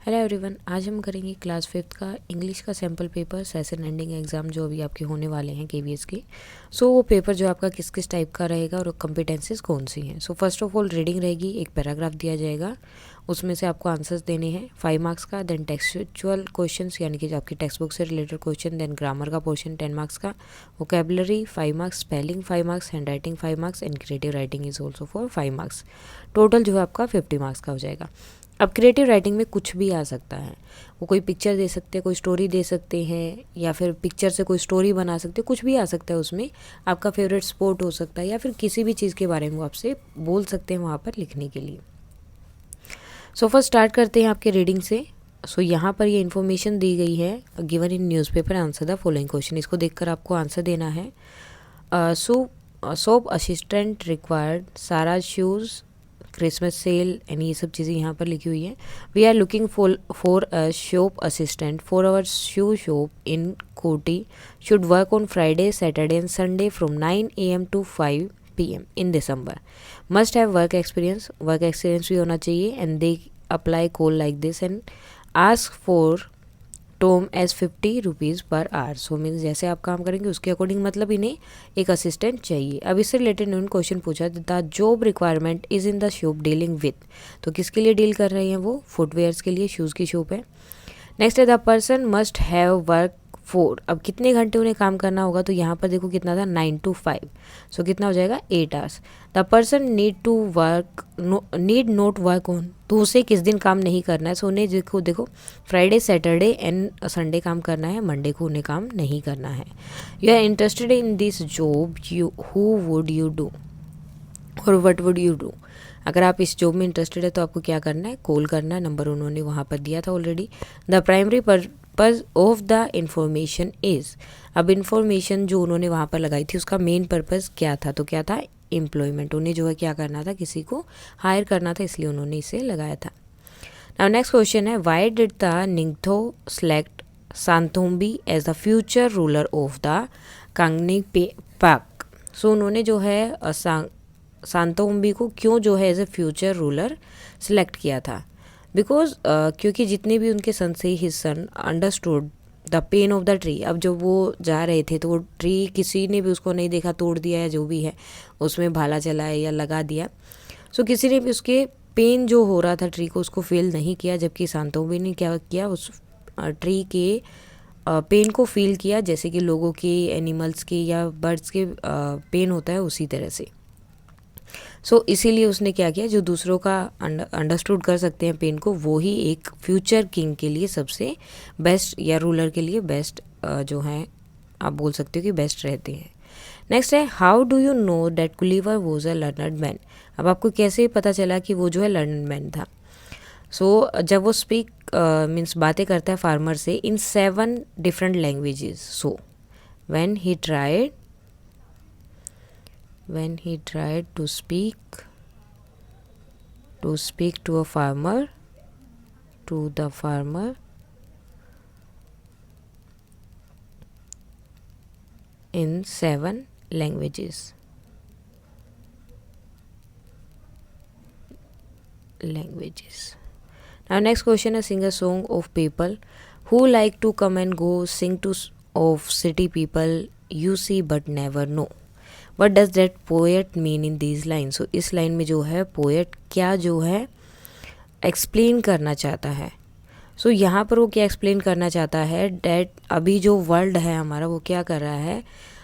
Hello everyone, आज हम करेंगे क्लास 5th का इंग्लिश का sample paper session ending exam जो अभी आपके होने वाले हैं केवीएस के। वो पेपर जो आपका किस किस टाइप का रहेगा और कॉम्पिटेंसीज कौन सी हैं। फर्स्ट ऑफ ऑल रीडिंग रहेगी, एक पैराग्राफ दिया जाएगा, उसमें से आपको आंसर्स देने हैं 5 मार्क्स का। देन टेक्सचुअल क्वेश्चंस यानी कि जो आपकी टेक्स्ट बुक से रिलेटेड क्वेश्चन, देन ग्रामर का पोर्शन 10 मार्क्स का, vocabulary 5 marks, spelling 5 marks, hand writing 5 marks and creative writing is also for 5 marks. Total जो है आपका 50 मार्क्स का हो जाएगा। अब क्रिएटिव राइटिंग में कुछ भी आ सकता है, वो कोई पिक्चर दे सकते हैं, कोई स्टोरी दे सकते हैं, या फिर पिक्चर से कोई स्टोरी बना सकते हैं, कुछ भी आ सकता है उसमें। आपका फेवरेट स्पोर्ट हो सकता है या फिर किसी भी चीज़ के बारे में वो आपसे बोल सकते हैं वहाँ पर लिखने के लिए। फर्स्ट स्टार्ट करते हैं आपके रीडिंग से। यहाँ पर ये इन्फॉर्मेशन दी गई है, given in newspaper, answer the following question. इसको देखकर आपको आंसर देना है। सोप असिस्टेंट रिक्वायर्ड, सारा शूज़, क्रिसमस सेल एंड ये सब चीज़ें यहाँ पर लिखी हुई है। We are looking for a shop assistant for our shoe shop in Kothi, should work on Friday, Saturday and Sunday from 9 AM to 5 PM in December, must have work experience भी होना चाहिए, and they apply call like this and ask for tom as 50 rupees per hour. Means जैसे आप काम करेंगे उसके according मतलब इन्हें एक असिस्टेंट चाहिए। अब इससे रिलेटेड इन्होंने क्वेश्चन पूछा, the job requirement is in the shop dealing with, तो किसके लिए डील कर रहे हैं वो, फुटवेयर्स के लिए, शूज़ की शॉप है। नेक्स्ट है the person must have work for, अब कितने घंटे उन्हें काम करना होगा, तो यहाँ पर देखो कितना था 9 to 5, कितना हो जाएगा 8 hours. The person need note work on, तो उसे किस दिन काम नहीं करना है। उन्हें देखो फ्राइडे, सैटरडे एंड संडे काम करना है, मंडे को उन्हें काम नहीं करना है। You are interested in this job, who would you do और वट वुड यू डू। अगर आप इस जॉब में इंटरेस्टेड है तो आपको क्या करना है, कॉल करना है, नंबर उन्होंने वहाँ पर दिया था already. The primary purpose of the information is, अब इंफॉर्मेशन जो उन्होंने वहाँ पर लगाई थी उसका मेन पर्पज़ क्या था, तो क्या था, एम्प्लॉयमेंट। उन्हें जो है क्या करना था, किसी को हायर करना था, इसलिए उन्होंने इसे लगाया था। नाउ नेक्स्ट क्वेश्चन है, why did the Ningthou select Sanatombi as the future ruler of the Kangleipak. उन्होंने जो है सांतोम्बी को क्यों जो है as a future ruler select किया था, बिकॉज क्योंकि जितने भी उनके सन से his son understood the pain of the tree. अब जब वो जा रहे थे तो वो ट्री किसी ने भी उसको नहीं देखा, तोड़ दिया या जो भी है उसमें भाला चलाया या लगा दिया। किसी ने भी उसके पेन जो हो रहा था ट्री को उसको फील नहीं किया, जबकि सांतोम्बी ने क्या किया, उस ट्री के पेन को फील किया, जैसे कि लोगों के, एनिमल्स के या बर्ड्स के पेन होता है उसी तरह से। इसीलिए उसने क्या किया, जो दूसरों का अंडरस्टूड कर सकते हैं पेन को, वो ही एक फ्यूचर किंग के लिए सबसे बेस्ट, या रूलर के लिए बेस्ट जो है आप बोल सकते हो कि बेस्ट रहते हैं। नेक्स्ट है, how do you know that Gulliver was a learned man. अब आपको कैसे पता चला कि वो जो है लर्नड मैन था। जब वो स्पीक मीन्स बातें करता है फार्मर से इन 7 different languages. When he tried to speak to a farmer, to the farmer in 7 languages. Now next question is, sing a song of people who like to come and go, sing to of city people you see but never know. What does that poet mean in these lines? इस line में जो है poet क्या जो है explain करना चाहता है। यहाँ पर वो क्या एक्सप्लेन करना चाहता है, डैट अभी जो वर्ल्ड है हमारा वो क्या कर रहा है,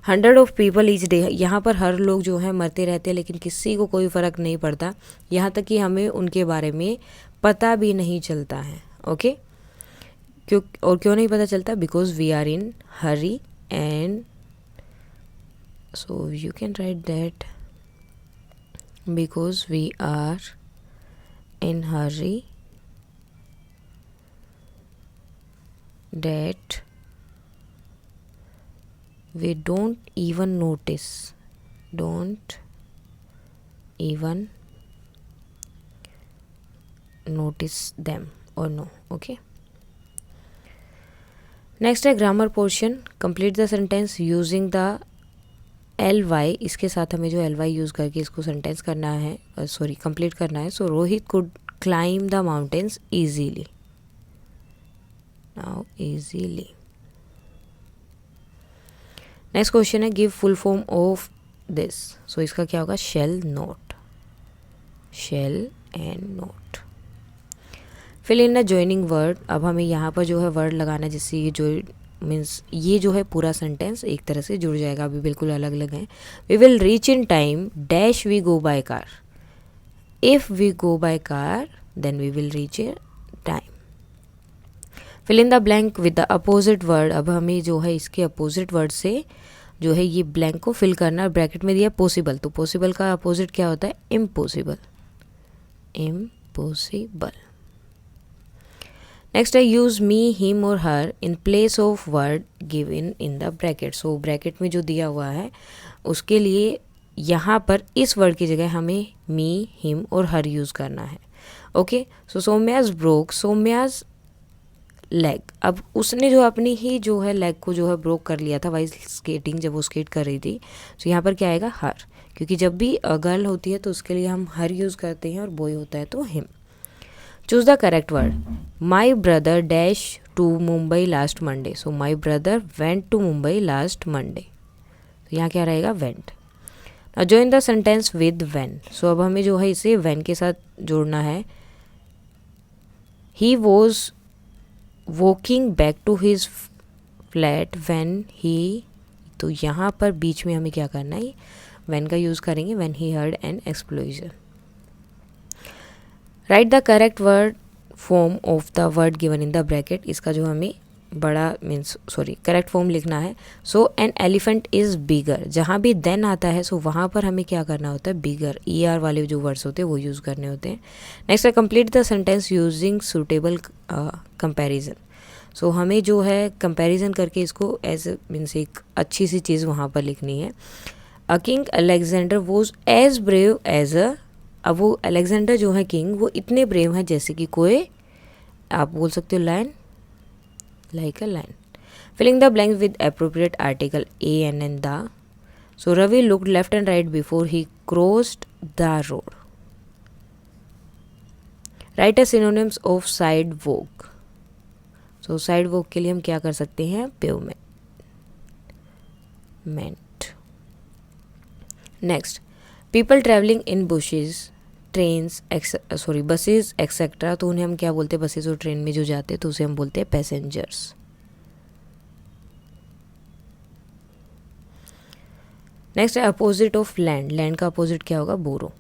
100 ऑफ पीपल ईच डे, यहाँ पर हर लोग जो है मरते रहते हैं लेकिन किसी को कोई फ़र्क नहीं पड़ता, यहाँ तक कि हमें उनके बारे में पता भी नहीं चलता है। ओके, क्यों नहीं पता चलता, because we are in hurry and you can write that because we are in hurry that we don't even notice them or no. Okay, next है grammar portion. Complete the sentence using the LY, इसके साथ हमें जो LY use करके इसको sentence करना है, complete करना है। Rohit could climb the mountains easily. Now easily. Next question है give full form of this. So इसका क्या होगा, shall not, shall and not. Fill in the joining word. अब हमें यहाँ पर जो है वर्ड लगाना है जिससे ये जो मीन्स ये जो है पूरा सेंटेंस एक तरह से जुड़ जाएगा। अभी बिल्कुल अलग अलग हैं। We will reach in time dash we go by car. If we go by car then we will reach in time. Fill in the blank with the opposite word. अब हमें जो है इसके अपोजिट वर्ड से जो है ये blank को फिल करना। ब्रैकेट में दिया पॉसिबल, तो पॉसिबल का अपोजिट क्या होता है, इम्पॉसिबल, इम्पॉसिबल। नेक्स्ट है यूज मी हिम और her in place of word given in the bracket. So bracket में जो दिया हुआ है उसके लिए यहाँ पर इस वर्ड की जगह हमें मी, हिम और हर यूज़ करना है। ओके, सो सौम्याज ब्रोक, सौम्याज लेग। अब उसने जो अपनी ही जो है लेग को जो है ब्रोक कर लिया था वाइल स्केटिंग, जब वो स्केट कर रही थी। तो यहाँ पर क्या आएगा, हर, क्योंकि जब भी गर्ल होती है तो उसके लिए हम हर यूज़ करते हैं और बॉय होता है तो him. Choose the correct word. My brother dash to Mumbai last Monday. So my brother went to Mumbai last Monday. तो यहाँ क्या रहेगा, went. Join the sentence with when. So अब हमें जो है इसे व्हेन के साथ जोड़ना है। He was walking back to his flat when he. तो यहाँ पर बीच में हमें क्या करना है, व्हेन का यूज़ करेंगे, when he heard N explosion. Right the correct word form of the word given in the bracket. इसका जो हमें बड़ा मीन्स करेक्ट फॉर्म लिखना है। सो एन एलिफेंट इज़ बिगर। जहाँ भी देन आता है सो वहाँ पर हमें क्या करना होता है, बिगर, ER वाले जो वर्ड्स होते हैं वो यूज़ करने होते हैं। नेक्स्ट है complete the sentence using suitable comparison. So हमें जो है कंपैरिजन करके इसको एज मीन्स एक अच्छी सी चीज़ वहाँ पर लिखनी है। A king Alexander was as brave as a. अब वो अलेक्जेंडर जो है किंग वो इतने ब्रेव हैं जैसे कि कोई, आप बोल सकते हो lion, like a lion. Filling the blank with appropriate article a an and the. So Ravi looked left and right before he crossed the road. Write a synonyms of side walk. So side walk के लिए हम क्या कर सकते हैं, pavement. Next, people travelling in buses, trains buses etcetera. तो उन्हें हम क्या बोलते हैं, बसेज और ट्रेन में जो जाते हैं तो उसे हम बोलते हैं पैसेंजर्स। नेक्स्ट है अपोजिट ऑफ लैंड। लैंड का अपोजिट क्या होगा, borrow.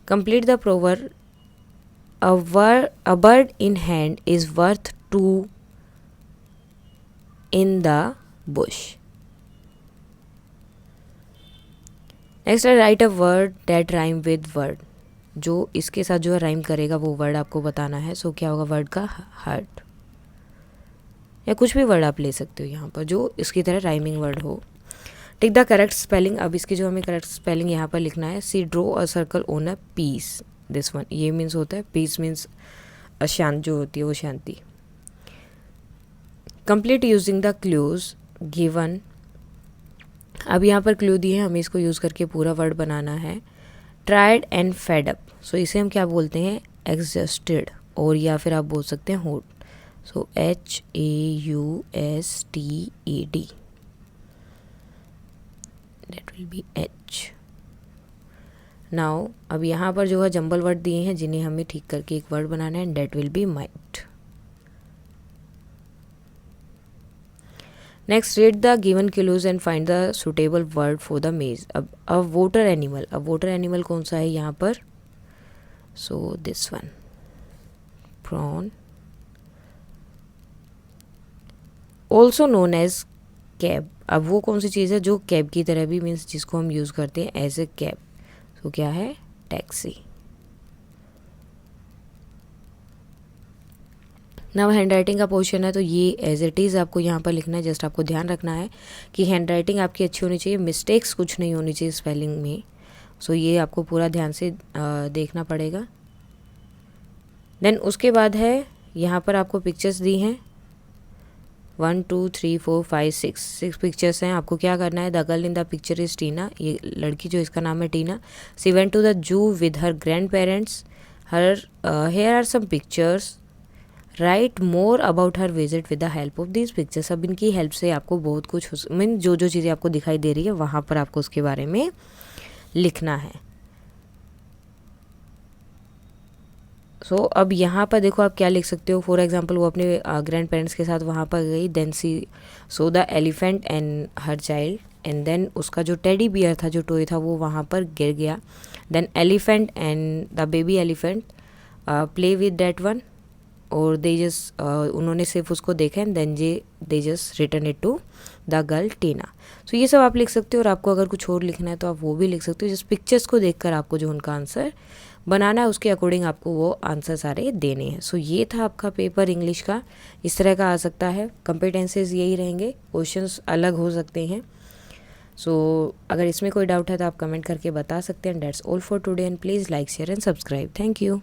Complete the proverb. A bird in hand is worth two in the bush. Next, write a word that rhyme with word. जो इसके साथ जो है राइम करेगा वो वर्ड आपको बताना है। सो क्या होगा, वर्ड का हार्ट, या कुछ भी वर्ड आप ले सकते हो यहाँ पर जो इसकी तरह राइमिंग वर्ड हो। Tick the correct spelling. अब इसकी जो हमें करेक्ट स्पेलिंग यहाँ पर लिखना है। C draw a circle on a piece. This one, ये मीन्स होता है, पीस मीन्स अशांत जो होती है वो शांति। Complete using the clues given. अब यहाँ पर क्लू दिए हैं, हमें इसको यूज़ करके पूरा वर्ड बनाना है। Tried and fed up. So इसे हम क्या बोलते हैं, एग्जॉस्टेड, और या फिर आप बोल सकते हैं होड। सो HAUSTED, that will B H। Now अब यहाँ पर जो है जंबल वर्ड दिए हैं जिन्हें हमें ठीक करके एक वर्ड बनाना है, that will be might. Next, read the given clues and find the suitable word for the maze. अब वोटर एनिमल। अब वोटर एनिमल कौन सा है यहाँ पर, so this one, prawn, also known as cab. अब वो कौन सी चीज़ है जो कैब की तरह भी मीन्स जिसको हम यूज़ करते हैं एज ए कैब। तो क्या है, टैक्सी। नाउ हैंड राइटिंग का पोर्शन है तो ये एज इट इज़ आपको यहाँ पर लिखना है। जस्ट आपको ध्यान रखना है कि हैंड राइटिंग आपकी अच्छी होनी चाहिए, मिस्टेक्स कुछ नहीं होनी चाहिए स्पेलिंग में। सो ये आपको पूरा ध्यान से देखना पड़ेगा। देन उसके बाद है यहाँ पर आपको पिक्चर्स दी हैं 1 2 3 4 5 6 पिक्चर्स हैं। आपको क्या करना है, the girl in the picture is Tina. ये लड़की जो इसका नाम है Tina. She went to the zoo with her grandparents. Here are some pictures write more about her visit with the help of this pictures. अब इनकी help से आपको बहुत कुछ मीन जो जो चीज़ें आपको दिखाई दे रही है वहाँ पर आपको उसके बारे में लिखना है। सो अब यहाँ पर देखो आप क्या लिख सकते हो। फॉर एग्जाम्पल वो अपने ग्रैंड पेरेंट्स के साथ वहाँ पर गई, then she saw the elephant and her child, and then उसका जो टेडी बियर था, जो टॉय था, वो वहाँ पर गिर गया। Then elephant and the baby elephant play with that one, और दे जस्ट उन्होंने सिर्फ उसको देखा and then they just return it to the girl Tina. So ये सब आप लिख सकते हो, और आपको अगर कुछ और लिखना है तो आप वो भी लिख सकते हो। जिस पिक्चर्स को देखकर आपको जो उनका आंसर बनाना है उसके अकॉर्डिंग आपको वो आंसर सारे देने हैं। सो ये था आपका पेपर इंग्लिश का, इस तरह का आ सकता है। कंपिटेंसीज यही रहेंगे, क्वेश्चंस अलग हो सकते हैं। सो अगर इसमें कोई डाउट है तो आप कमेंट करके बता सकते हैं। That's all for today and please like share and subscribe. Thank you.